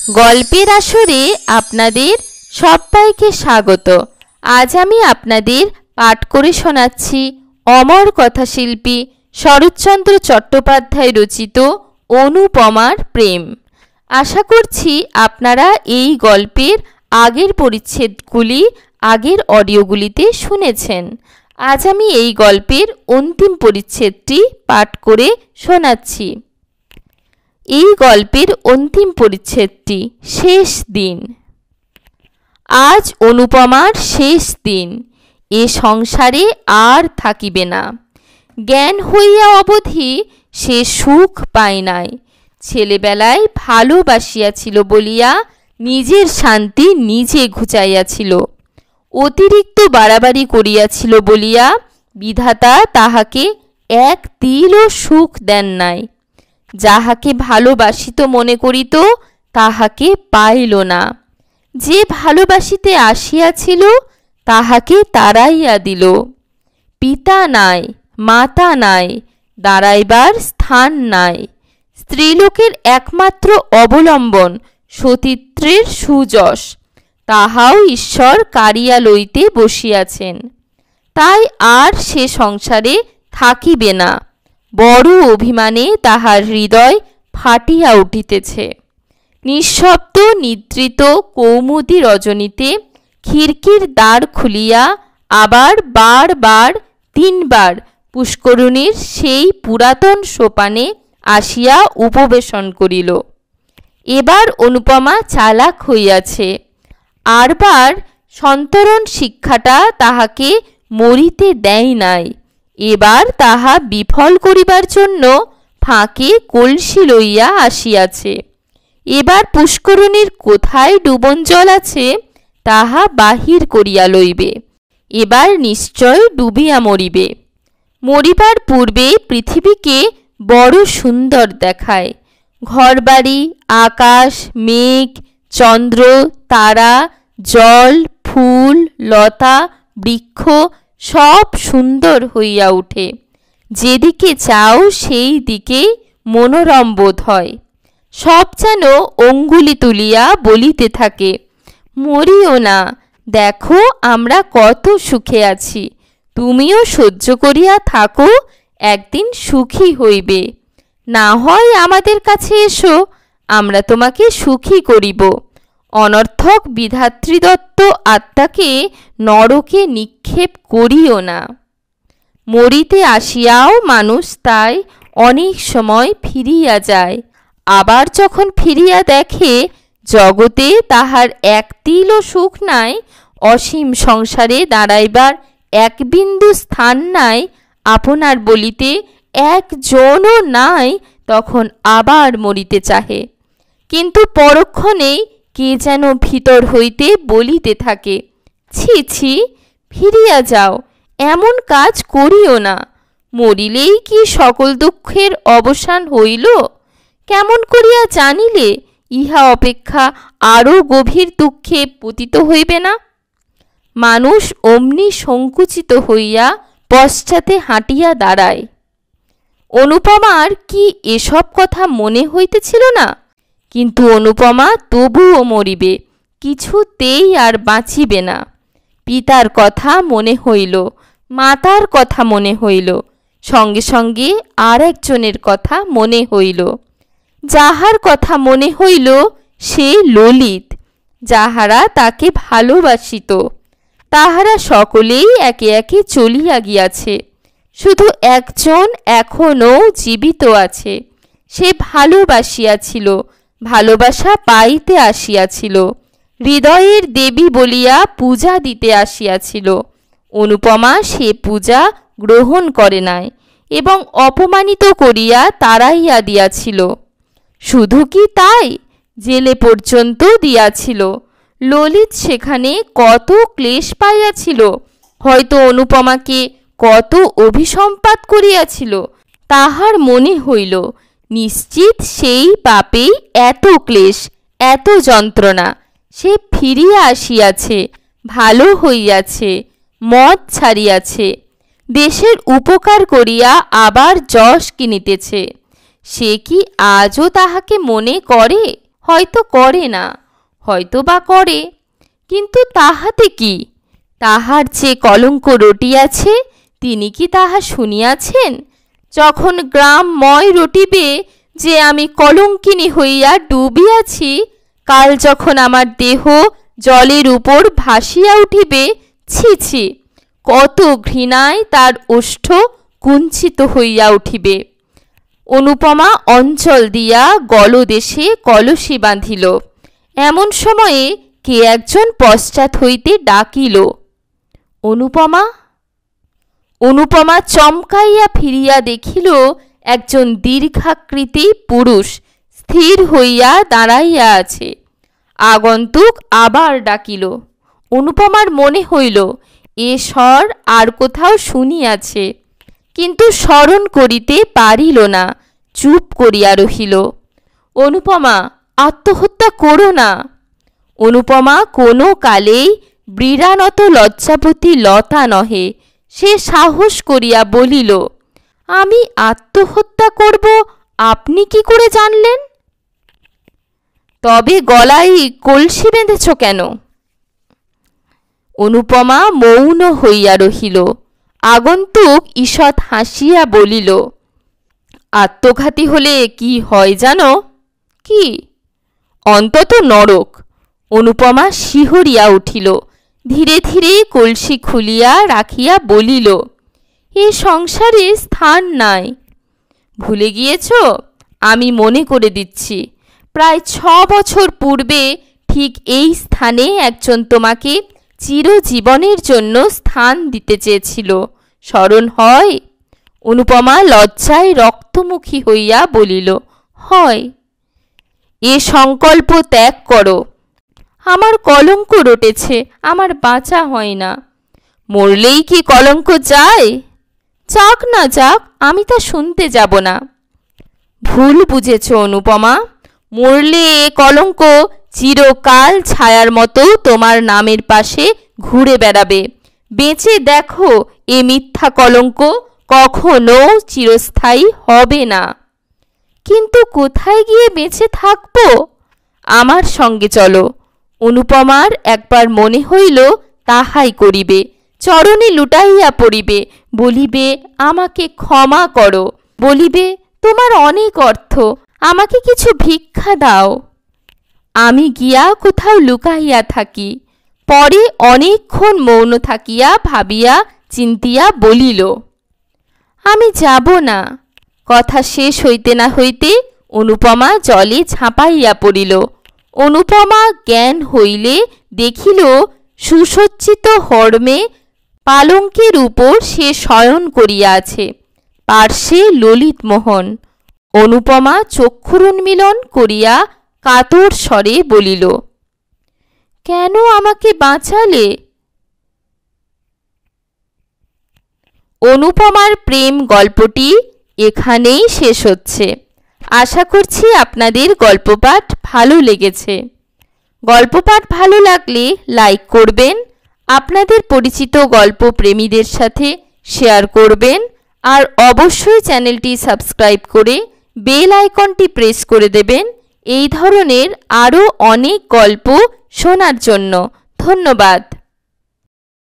গল্পের আসরে আপনাদের সবাইকে স্বাগত। আজ আমি আপনাদের পাঠ করে শোনাচ্ছি অমর কথাশিল্পী শরৎচন্দ্র চট্টোপাধ্যায় রচিত অনুপমার প্রেম। আশা করছি আপনারা এই গল্পের আগের পরিচ্ছেদগুলি আগের অডিওগুলিতে শুনেছেন। আজ আমি এই গল্পের অন্তিম পরিচ্ছেদটি পাঠ করে শোনাচ্ছি। এই গল্পের অন্তিম পরিচ্ছেদটি শেষ দিন। আজ অনুপমার শেষ দিন, এ সংসারে আর থাকিবে না। জ্ঞান হইয়া অবধি সে সুখ পায় নাই। ছেলেবেলায় ভালোবাসিয়াছিল বলিয়া নিজের শান্তি নিজে ঘুচাইয়াছিল। অতিরিক্ত বাড়াবাড়ি করিয়াছিল বলিয়া বিধাতা তাহাকে এক তিলও সুখ দেন নাই। যাহাকে ভালোবাসিত মনে করিত তাহাকে পাইল না। যে ভালোবাসিতে আসিয়াছিল তাহাকে তাড়াইয়া দিল। পিতা নাই, মাতা নাই, দাঁড়াইবার স্থান নাই। স্ত্রীলোকের একমাত্র অবলম্বন সতীত্বের সুযশ, তাহাও ঈশ্বর কাড়িয়া লইতে বসিয়াছেন। তাই আর সে সংসারে থাকিবে না। বড় অভিমানে তাহার হৃদয় ফাটিয়া উঠিতেছে। নিঃশব্দ নিদ্রিত কৌমুদী রজনীতে খিড়কির দ্বার খুলিয়া আবার বার 3 বার পুষ্করিণীর সেই পুরাতন সোপানে আসিয়া উপবেশন করিল। এবার অনুপমা চালাক হইয়াছে। আরবার সন্তরণ শিক্ষাটা তাহাকে মরিতে দেয় নাই। এবার তাহা বিফল করিবার জন্য ফাঁকে কলসি লইয়া আসিয়াছে। এবার পুষ্করিণীর কোথায় ডুবন জল আছে তাহা বাহির করিয়া লইবে। এবার নিশ্চয় ডুবিয়া মরিবে। মরিবার পূর্বে পৃথিবীকে বড় সুন্দর দেখায়। ঘরবাড়ি, আকাশ, মেঘ, চন্দ্র, তারা, জল, ফুল, লতা, বৃক্ষ সব সুন্দর হইয়া উঠে। যেদিকে চাও সেই দিকেই মনোরম বোধ হয়। সব যেন অঙ্গুলি তুলিয়া বলিতে থাকে, মরিও না, দেখো আমরা কত সুখে আছি। তুমিও সহ্য করিয়া থাকো, একদিন সুখী হইবে। না হয় আমাদের কাছে এসো, আমরা তোমাকে সুখী করিব। অনর্থক বিধাতৃদত্ত আত্মাকে নরকে নিক্ষেপ করিও না। মরিতে আসিয়াও মানুষ তাই অনেক সময় ফিরিয়া যায়। আবার যখন ফিরিয়া দেখে জগতে তাহার এক তিলও সুখ নাই, অসীম সংসারে দাঁড়াইবার এক বিন্দু স্থান নাই, আপনার বলিতে একজনও নাই, তখন আবার মরিতে চাহে। কিন্তু পরক্ষণেই কে যেন ভিতর হইতে বলিতে থাকে, ছি ছি, ফিরিয়া যাও, এমন কাজ করিও না। মরিলেই কি সকল দুঃখের অবসান হইল? কেমন করিয়া জানিলে ইহা অপেক্ষা আরও গভীর দুঃখে পতিত হইবে না? মানুষ অমনি সংকুচিত হইয়া পশ্চাতে হাঁটিয়া দাঁড়ায়। অনুপমার কি এসব কথা মনে হইতেছিল না? কিন্তু অনুপমা তবুও মরিবে, কিছুতেই আর বাঁচিবে না। পিতার কথা মনে হইল, মাতার কথা মনে হইল, সঙ্গে সঙ্গে আর একজনের কথা মনে হইল। যাহার কথা মনে হইল সে ললিত, যাহারা তাকে ভালোবাসিত। তাহারা সকলেই একে একে চলিয়া গিয়াছে। শুধু একজন এখনও জীবিত আছে। সে ভালোবাসিয়াছিল, ভালোবাসা পাইতে আসিয়াছিল, হৃদয়ের দেবী বলিয়া পূজা দিতে আসিয়াছিল। অনুপমা সে পূজা গ্রহণ করে নাই এবং অপমানিত করিয়া তাড়াইয়া দিয়াছিল। শুধু কি তাই, জেলে পর্যন্ত দিয়াছিল। ললিত সেখানে কত ক্লেশ পাইয়াছিল, হয়তো অনুপমাকে কত অভিসম্পাত করিয়াছিল। তাহার মনে হইল নিশ্চিত সেই পাপেই এত ক্লেশ, এত যন্ত্রণা। সে ফিরিয়া আসিয়াছে, ভালো হইয়াছে, মদ ছাড়িয়াছে, দেশের উপকার করিয়া আবার যশ কিনিতেছে। সে কি আজও তাহাকে মনে করে? হয়তো করে না, হয়তো বা করে, কিন্তু তাহাতে কি? তাহার যে কলঙ্ক রটিয়াছে তিনি কি তাহা শুনিয়াছেন? যখন গ্রামময় রটিবে যে আমি কলঙ্কিনী হইয়া ডুবিয়াছি, কাল যখন আমার দেহ জলের উপর ভাসিয়া উঠিবে, ছি ছি, কত ঘৃণায় তার ওষ্ঠ কুঞ্চিত হইয়া উঠিবে। অনুপমা অঞ্চল দিয়া গলদেশে কলসি বাঁধিল। এমন সময়ে কে একজন পশ্চাৎ হইতে ডাকিল, অনুপমা। অনুপমা চমকাইয়া ফিরিয়া দেখিল একজন দীর্ঘাকৃতি পুরুষ স্থির হইয়া দাঁড়াইয়া আছে। আগন্তুক আবার ডাকিল। অনুপমার মনে হইল এ স্বর আর কোথাও শুনিয়াছে, কিন্তু স্মরণ করিতে পারিল না, চুপ করিয়া রহিল। অনুপমা, আত্মহত্যা করো না। অনুপমা কোনো কালেই বীরানত লজ্জাবতী লতা নহে। সে সাহস করিয়া বলিল, আমি আত্মহত্যা করব আপনি কি করে জানলেন? তবে গলায় কলসি বেঁধেছ কেন? অনুপমা মৌন হইয়া রহিল। আগন্তুক ঈষৎ হাসিয়া বলিল, আত্মঘাতী হলে কি হয় জানো? কি? অন্তত নরক। অনুপমা শিহরিয়া উঠিল। ধীরে ধীরে কলসি খুলিয়া রাখিয়া বলিল, এ সংসারে স্থান নাই। ভুলে গিয়েছ? আমি মনে করে দিচ্ছি। প্রায় 6 বছর পূর্বে ঠিক এই স্থানে একজন তোমাকে চিরজীবনের জন্য স্থান দিতে চেয়েছিল, স্মরণ হয়? অনুপমা লজ্জায় রক্তমুখী হইয়া বলিল, হয়। এ সংকল্প ত্যাগ করো। আমার কলঙ্ক রটেছে, আমার বাঁচা হয় না। মরলেই কি কলঙ্ক যায়? যাক না যাক, আমি তা শুনতে যাব না। ভুল বুঝেছ অনুপমা। মরলে এ কলঙ্ক চিরকাল ছায়ার মতো তোমার নামের পাশে ঘুরে বেড়াবে। বেঁচে দেখো, এ মিথ্যা কলঙ্ক কখনো চিরস্থায়ী হবে না। কিন্তু কোথায় গিয়ে বেঁচে থাকবো? আমার সঙ্গে চলো। অনুপমার একবার মনে হইল তাহাই করিবে। চরণে লুটাইয়া পড়িবে, বলিবে, আমাকে ক্ষমা করো। বলিবে, তোমার অনেক অর্থ, আমাকে কিছু ভিক্ষা দাও। আমি গিয়া কোথাও লুকাইয়া থাকি। পরে অনেকক্ষণ মৌন থাকিয়া ভাবিয়া চিন্তিয়া বলিল, আমি যাব না। কথা শেষ হইতে না হইতে অনুপমা জলে ঝাঁপাইয়া পড়িল। অনুপমা জ্ঞান হইলে দেখিল সুসজ্জিত হর্মে পালঙ্কের উপর সে শয়ন করিয়া আছে। পার্শ্বে ললিতমোহন। অনুপমা চক্ষুরুন্মীলন করিয়া কাতর স্বরে বলিল, কেন আমাকে বাঁচালে? অনুপমার প্রেম গল্পটি এখানেই শেষ হচ্ছে। আশা করছি আপনাদের গল্পপাঠ ভালো লেগেছে। গল্পপাঠ ভালো লাগলে লাইক করবেন, আপনাদের পরিচিত গল্প প্রেমীদের সাথে শেয়ার করবেন, আর অবশ্যই চ্যানেলটি সাবস্ক্রাইব করে বেল আইকনটি প্রেস করে দেবেন এই ধরনের আরও অনেক গল্প শোনার জন্য। ধন্যবাদ।